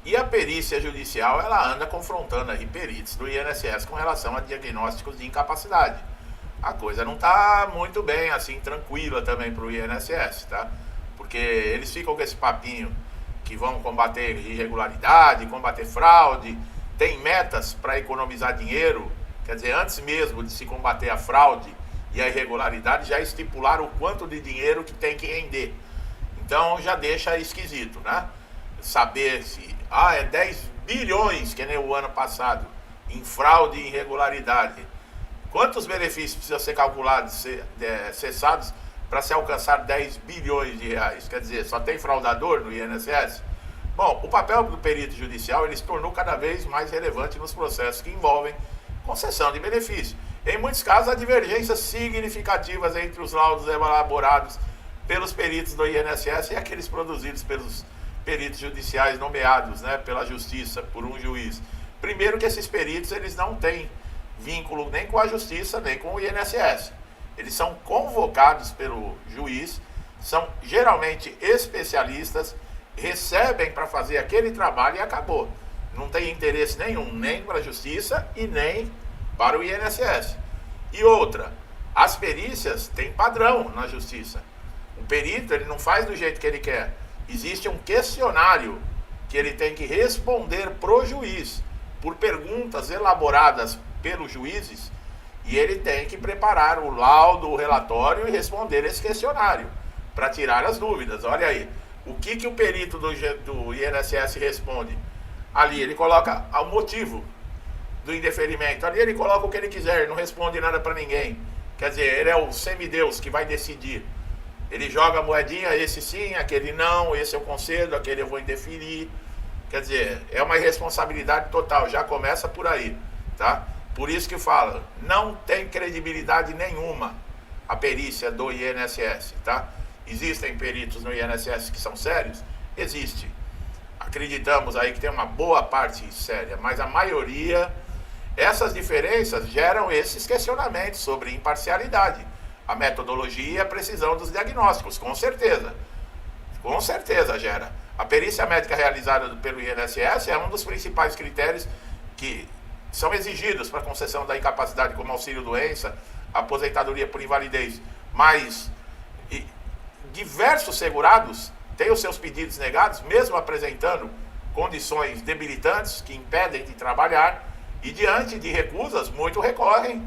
E a perícia judicial, ela anda confrontando aí peritos do INSS com relação a diagnósticos de incapacidade. A coisa não está muito bem, assim, tranquila também para o INSS, tá? Porque eles ficam com esse papinho que vão combater irregularidade, combater fraude, tem metas para economizar dinheiro, quer dizer, antes mesmo de se combater a fraude e a irregularidade, já estipularam o quanto de dinheiro que tem que render. Então já deixa esquisito, né? Saber se, é 10 bilhões, que nem o ano passado, em fraude e irregularidade. Quantos benefícios precisam ser calculados, cessados, para se alcançar 10 bilhões de reais? Quer dizer, só tem fraudador no INSS? Bom, o papel do perito judicial ele se tornou cada vez mais relevante nos processos que envolvem concessão de benefício. Em muitos casos, há divergências significativas entre os laudos elaborados pelos peritos do INSS e aqueles produzidos pelos peritos judiciais nomeados, né, pela justiça, por um juiz. Primeiro que esses peritos eles não têm vínculo nem com a justiça, nem com o INSS. Eles são convocados pelo juiz, são geralmente especialistas, recebem para fazer aquele trabalho e acabou. Não tem interesse nenhum, nem para a justiça e nem para o INSS. E outra, as perícias têm padrão na justiça. O perito ele não faz do jeito que ele quer. Existe um questionário que ele tem que responder pro juiz, por perguntas elaboradas pelos juízes, e ele tem que preparar o laudo, o relatório e responder esse questionário, para tirar as dúvidas. Olha aí, o que o perito do INSS responde? Ali ele coloca o motivo do indeferimento, ali ele coloca o que ele quiser, ele não responde nada para ninguém. Quer dizer, ele é o semideus que vai decidir. Ele joga a moedinha, esse sim, aquele não, esse eu concedo, aquele eu vou indeferir. Quer dizer, é uma irresponsabilidade total, já começa por aí, tá? Por isso que fala, não tem credibilidade nenhuma a perícia do INSS, tá? Existem peritos no INSS que são sérios? Existe. Acreditamos aí que tem uma boa parte séria, mas a maioria, essas diferenças geram esses questionamentos sobre imparcialidade, a metodologia e a precisão dos diagnósticos, com certeza. Com certeza gera. A perícia médica realizada pelo INSS é um dos principais critérios que são exigidos para a concessão da incapacidade, como auxílio-doença, aposentadoria por invalidez. Mas diversos segurados têm os seus pedidos negados, mesmo apresentando condições debilitantes que impedem de trabalhar, e diante de recusas, muitos recorrem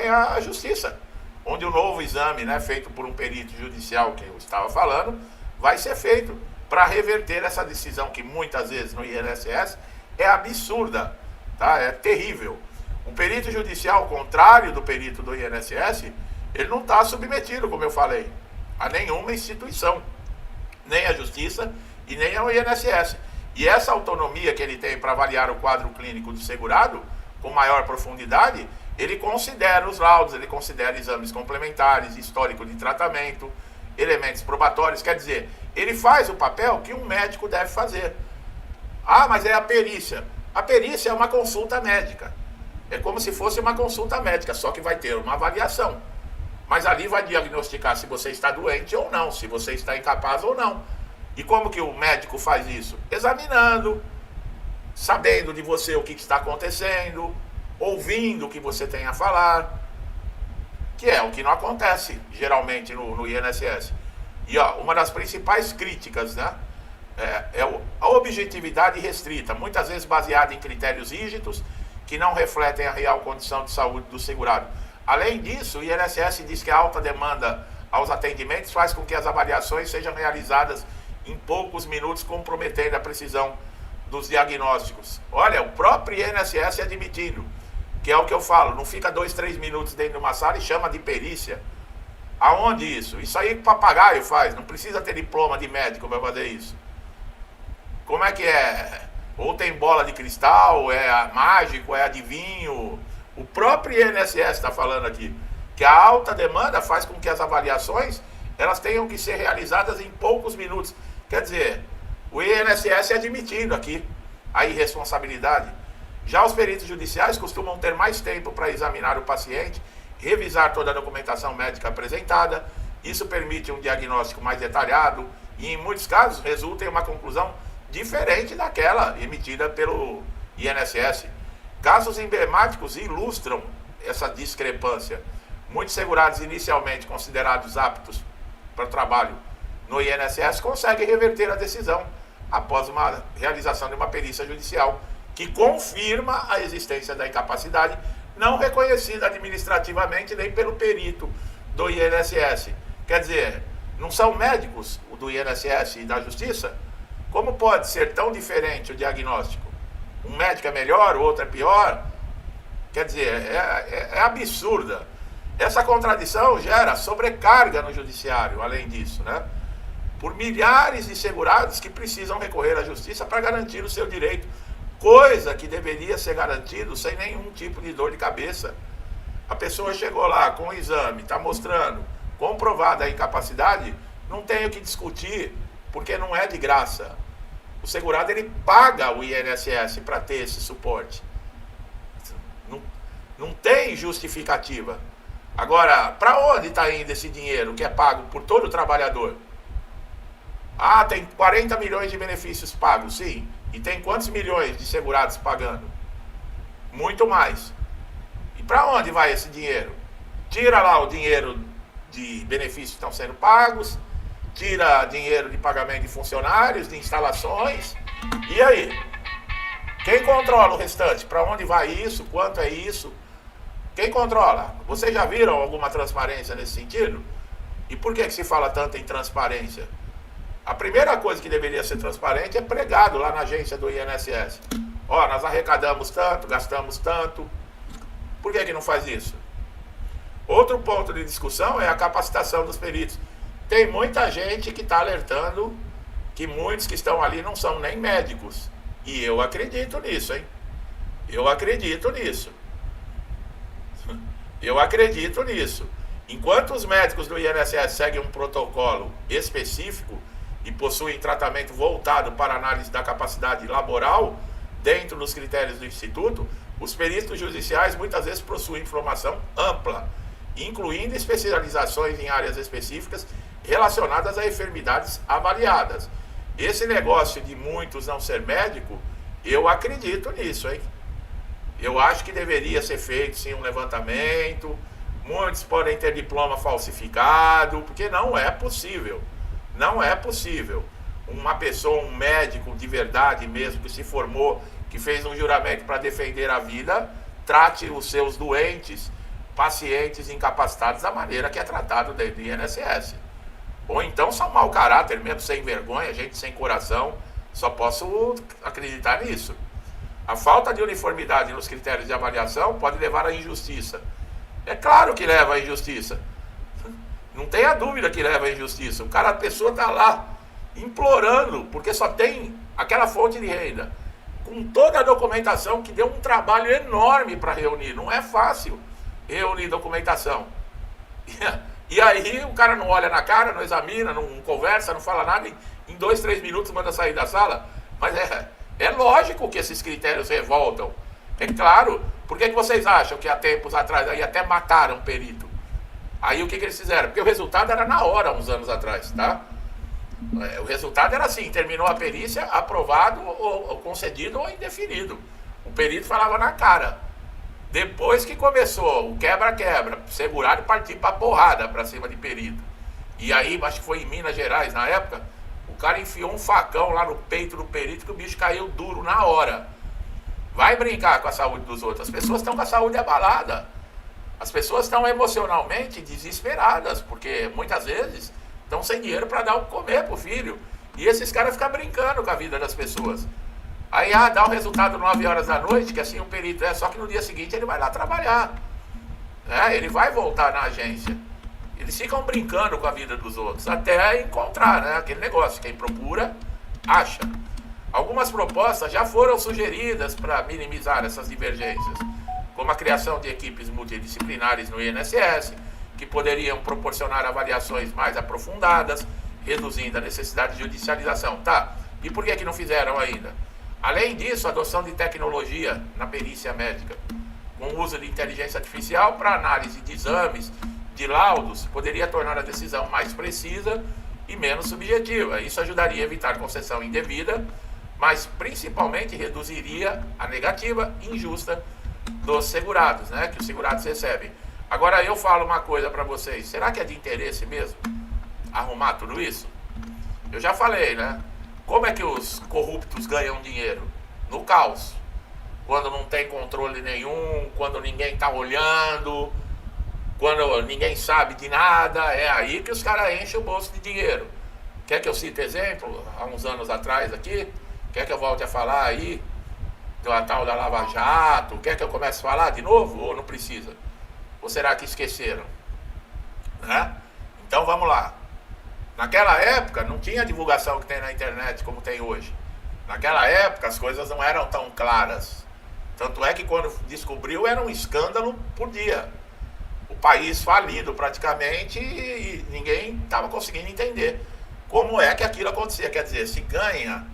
à justiça, onde o novo exame, né, feito por um perito judicial, que eu estava falando, vai ser feito para reverter essa decisão que muitas vezes no INSS é absurda, tá? É terrível. Um perito judicial, ao contrário do perito do INSS, ele não está submetido, como eu falei, a nenhuma instituição, nem a justiça e nem ao INSS. E essa autonomia que ele tem para avaliar o quadro clínico do segurado, com maior profundidade, ele considera os laudos, ele considera exames complementares, histórico de tratamento, elementos probatórios, quer dizer, ele faz o papel que um médico deve fazer. Mas é a perícia. A perícia é uma consulta médica. É como se fosse uma consulta médica, só que vai ter uma avaliação. Mas ali vai diagnosticar se você está doente ou não, se você está incapaz ou não. E como que o médico faz isso? Examinando, sabendo de você o que está acontecendo, ouvindo o que você tem a falar, que é o que não acontece geralmente no INSS. E uma das principais críticas, né, é a objetividade restrita, muitas vezes baseada em critérios rígidos que não refletem a real condição de saúde do segurado. Além disso, o INSS diz que a alta demanda aos atendimentos faz com que as avaliações sejam realizadas em poucos minutos, comprometendo a precisão dos diagnósticos. Olha, o próprio INSS admitindo, que é o que eu falo, não fica 2, 3 minutos dentro de uma sala e chama de perícia. Aonde isso? Isso aí o papagaio faz, não precisa ter diploma de médico para fazer isso. Como é que é? Ou tem bola de cristal, é mágico, é adivinho. O próprio INSS está falando aqui que a alta demanda faz com que as avaliações elas tenham que ser realizadas em poucos minutos. Quer dizer, o INSS admitindo aqui a irresponsabilidade. Já os peritos judiciais costumam ter mais tempo para examinar o paciente, revisar toda a documentação médica apresentada. Isso permite um diagnóstico mais detalhado e, em muitos casos, resulta em uma conclusão diferente daquela emitida pelo INSS. Casos emblemáticos ilustram essa discrepância. Muitos segurados inicialmente considerados aptos para trabalho no INSS conseguem reverter a decisão após uma realização de uma perícia judicial que confirma a existência da incapacidade não reconhecida administrativamente nem pelo perito do INSS. Quer dizer, não são médicos o do INSS e da Justiça? Como pode ser tão diferente o diagnóstico? Um médico é melhor, o outro é pior? Quer dizer, é absurda. Essa contradição gera sobrecarga no judiciário, além disso, né? Por milhares de segurados que precisam recorrer à justiça para garantir o seu direito, coisa que deveria ser garantido sem nenhum tipo de dor de cabeça. A pessoa chegou lá com o exame, está mostrando comprovada a incapacidade, não tem o que discutir, porque não é de graça. O segurado, ele paga o INSS para ter esse suporte. Não tem justificativa. Agora, para onde está indo esse dinheiro que é pago por todo trabalhador? Ah, tem 40 milhões de benefícios pagos, sim. E tem quantos milhões de segurados pagando? Muito mais. E para onde vai esse dinheiro? Tira lá o dinheiro de benefícios que estão sendo pagos, tira dinheiro de pagamento de funcionários, de instalações. E aí? Quem controla o restante? Para onde vai isso? Quanto é isso? Quem controla? Vocês já viram alguma transparência nesse sentido? E por que se fala tanto em transparência? A primeira coisa que deveria ser transparente é pregado lá na agência do INSS. Ó, nós arrecadamos tanto, gastamos tanto. Por que não faz isso? Outro ponto de discussão é a capacitação dos peritos. Tem muita gente que está alertando que muitos que estão ali não são nem médicos. E eu acredito nisso, hein? Eu acredito nisso. Eu acredito nisso. Enquanto os médicos do INSS seguem um protocolo específico e possuem tratamento voltado para análise da capacidade laboral dentro dos critérios do Instituto, os peritos judiciais muitas vezes possuem informação ampla, incluindo especializações em áreas específicas relacionadas a enfermidades avaliadas. Esse negócio de muitos não ser médico, eu acredito nisso, hein? Eu acho que deveria ser feito sim um levantamento. Muitos podem ter diploma falsificado, porque não é possível. Não é possível. Uma pessoa, um médico de verdade mesmo, que se formou, que fez um juramento para defender a vida, trate os seus doentes, pacientes incapacitados da maneira que é tratado dentro do INSS. Ou então são mau caráter mesmo, sem vergonha, gente sem coração. Só posso acreditar nisso. A falta de uniformidade nos critérios de avaliação pode levar à injustiça. É claro que leva à injustiça. Não tenha dúvida que leva à injustiça. A pessoa está lá implorando, porque só tem aquela fonte de renda, com toda a documentação, que deu um trabalho enorme para reunir. Não é fácil reunir documentação. E aí o cara não olha na cara, não examina, não conversa, não fala nada, em 2, 3 minutos manda sair da sala. Mas é lógico que esses critérios revoltam. É claro. Por que vocês acham que há tempos atrás aí até mataram um perito? Aí o que eles fizeram? Porque o resultado era na hora, uns anos atrás, tá? O resultado era assim, terminou a perícia, aprovado, ou concedido ou indefinido. O perito falava na cara. Depois que começou o quebra-quebra, segurado e partir pra porrada pra cima de perito. E aí, acho que foi em Minas Gerais na época, o cara enfiou um facão lá no peito do perito que o bicho caiu duro na hora. Vai brincar com a saúde dos outros. As pessoas estão com a saúde abalada. As pessoas estão emocionalmente desesperadas, porque muitas vezes estão sem dinheiro para dar o que comer pro filho. E esses caras ficam brincando com a vida das pessoas. Aí dá o resultado 9 horas da noite, que assim o perito só que no dia seguinte ele vai lá trabalhar. Ele vai voltar na agência. Eles ficam brincando com a vida dos outros, até encontrar, aquele negócio, quem procura, acha. Algumas propostas já foram sugeridas para minimizar essas divergências, como a criação de equipes multidisciplinares no INSS, que poderiam proporcionar avaliações mais aprofundadas, reduzindo a necessidade de judicialização. Tá, e por que não fizeram ainda? Além disso, a adoção de tecnologia na perícia médica, com o uso de inteligência artificial para análise de exames, de laudos, poderia tornar a decisão mais precisa e menos subjetiva. Isso ajudaria a evitar concessão indevida mas principalmente reduziria a negativa injusta dos segurados, né, que os segurados recebem. Agora eu falo uma coisa para vocês, será que é de interesse mesmo arrumar tudo isso? Eu já falei, né? Como é que os corruptos ganham dinheiro? No caos. Quando não tem controle nenhum, quando ninguém tá olhando, quando ninguém sabe de nada, é aí que os caras enchem o bolso de dinheiro. Quer que eu cite exemplo? Há uns anos atrás aqui? Quer que eu volte a falar aí? Do tal da Lava Jato? Quer que eu comece a falar de novo ou não precisa? Ou será que esqueceram? Né? Então vamos lá. Naquela época não tinha a divulgação que tem na internet como tem hoje. Naquela época as coisas não eram tão claras. Tanto é que quando descobriu era um escândalo por dia. O país falido praticamente e ninguém estava conseguindo entender como é que aquilo acontecia. Quer dizer, se ganha,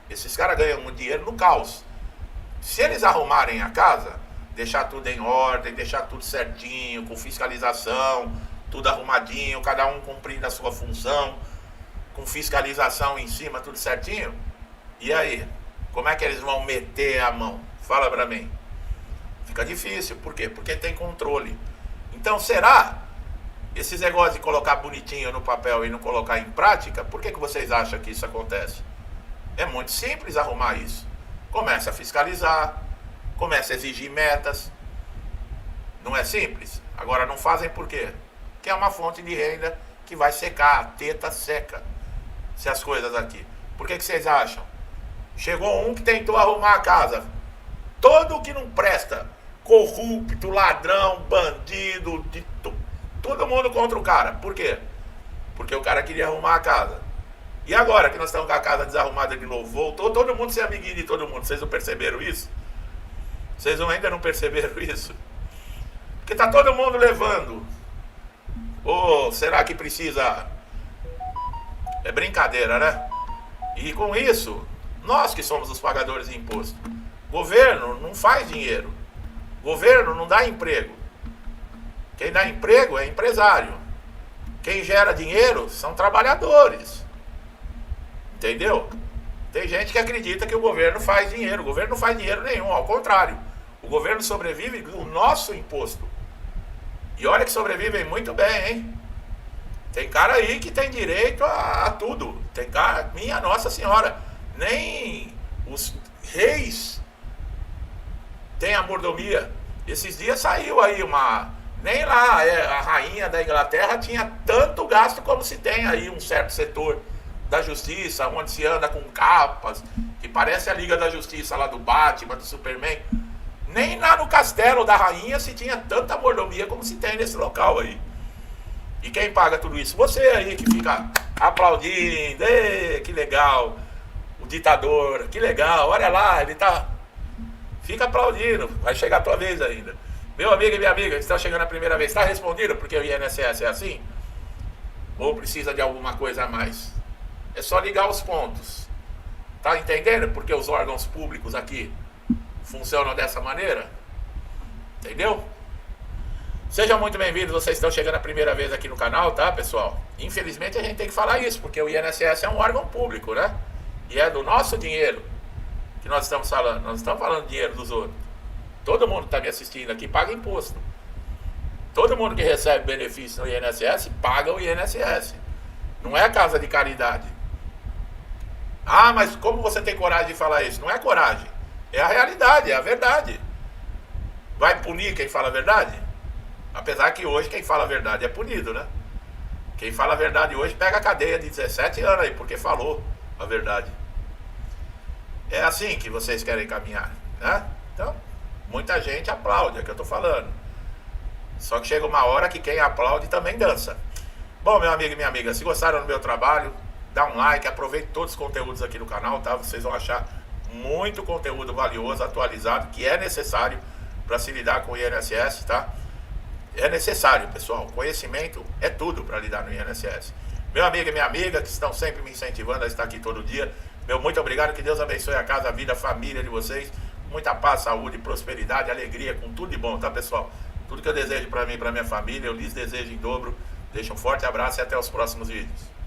esses caras ganham um dinheiro no caos. Se eles arrumarem a casa, deixar tudo em ordem, deixar tudo certinho, com fiscalização, tudo arrumadinho, cada um cumprindo a sua função, com fiscalização em cima, tudo certinho. E aí? Como é que eles vão meter a mão? Fala pra mim. Fica difícil. Por quê? Porque tem controle. Então, será? Esses negócios de colocar bonitinho no papel e não colocar em prática, por que vocês acham que isso acontece? É muito simples arrumar isso. Começa a fiscalizar, começa a exigir metas. Não é simples? Agora não fazem por quê? Que é uma fonte de renda que vai secar, a teta seca, se as coisas aqui. Por que vocês acham? Chegou um que tentou arrumar a casa, todo o que não presta, corrupto, ladrão, bandido, todo mundo contra o cara. Por quê? Porque o cara queria arrumar a casa. E agora que nós estamos com a casa desarrumada de novo, voltou todo mundo ser amiguinho de todo mundo. Vocês não perceberam isso? Vocês ainda não perceberam isso? Porque tá todo mundo levando. Ou será que precisa? É brincadeira, né? E com isso, nós que somos os pagadores de imposto. Governo não faz dinheiro. Governo não dá emprego. Quem dá emprego é empresário. Quem gera dinheiro são trabalhadores. Entendeu? Tem gente que acredita que o governo faz dinheiro. O governo não faz dinheiro nenhum, ao contrário. O governo sobrevive do nosso imposto. E olha que sobrevivem muito bem, hein? Tem cara aí que tem direito a tudo. Tem cara, minha Nossa Senhora, nem os reis têm a mordomia. Esses dias saiu aí nem lá a rainha da Inglaterra tinha tanto gasto como se tem aí um certo setor da justiça, onde se anda com capas, que parece a Liga da Justiça lá do Batman, do Superman. Nem lá no castelo da rainha se tinha tanta mordomia como se tem nesse local aí. E quem paga tudo isso? Você aí que fica aplaudindo, que legal, o ditador, que legal, olha lá, ele tá... Fica aplaudindo, vai chegar a tua vez ainda. Meu amigo e minha amiga, que estão chegando a primeira vez, está respondido porque o INSS é assim? Ou precisa de alguma coisa a mais? É só ligar os pontos. Tá entendendo porque os órgãos públicos aqui funcionam dessa maneira? Entendeu? Sejam muito bem-vindos, vocês estão chegando a primeira vez aqui no canal, tá, pessoal? Infelizmente a gente tem que falar isso, porque o INSS é um órgão público, né? E é do nosso dinheiro que nós estamos falando. Nós não estamos falando do dinheiro dos outros. Todo mundo que está me assistindo aqui paga imposto. Todo mundo que recebe benefício no INSS paga o INSS. Não é casa de caridade. Ah, mas como você tem coragem de falar isso? Não é coragem. É a realidade, é a verdade. Vai punir quem fala a verdade? Apesar que hoje quem fala a verdade é punido, né? Quem fala a verdade hoje pega a cadeia de 17 anos aí, porque falou a verdade. É assim que vocês querem caminhar, né? Então, muita gente aplaude, é o que eu tô falando. Só que chega uma hora que quem aplaude também dança. Bom, meu amigo e minha amiga, se gostaram do meu trabalho, dá um like, aproveite todos os conteúdos aqui no canal, tá? Vocês vão achar muito conteúdo valioso, atualizado, que é necessário para se lidar com o INSS, tá? É necessário, pessoal. Conhecimento é tudo para lidar no INSS. Meu amigo e minha amiga, que estão sempre me incentivando a estar aqui todo dia, meu muito obrigado, que Deus abençoe a casa, a vida, a família de vocês. Muita paz, saúde, prosperidade, alegria, com tudo de bom, tá, pessoal? Tudo que eu desejo para mim e para minha família, eu lhes desejo em dobro. Deixo um forte abraço e até os próximos vídeos.